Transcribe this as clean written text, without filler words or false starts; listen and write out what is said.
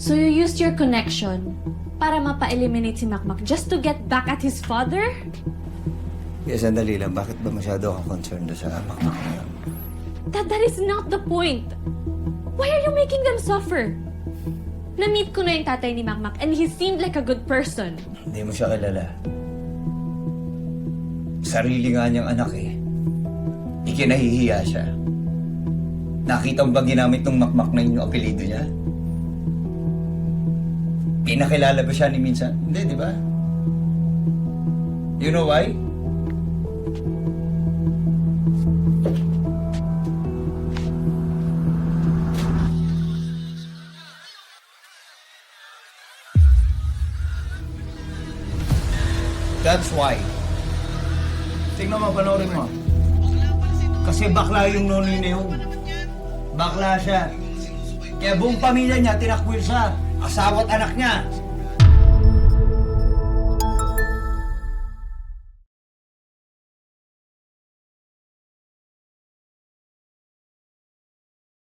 So you used your connection para mapa-eliminate si Makmak just to get back at his father? Yes, sandali lang. Bakit ba masyado ka concerned sa Makmak na yan? That is not the point. Why are you making them suffer? Na-meet ko na yung tatay ni Makmak and he seemed like a good person. Hindi mo siya kilala. Sarili nga niyang anak eh. Ikinahihiya siya. Nakita mo ba ginamit ng Makmak na yung apelido niya? Pinakilala ba siya ni minsan? Hindi, di ba? You know why? That's why. Tingnan mo, panoorin mo. Kasi bakla yung nonoy na yun. Bakla siya. Kaya buong pamilya niya tinakwil sa asawa at anak niya.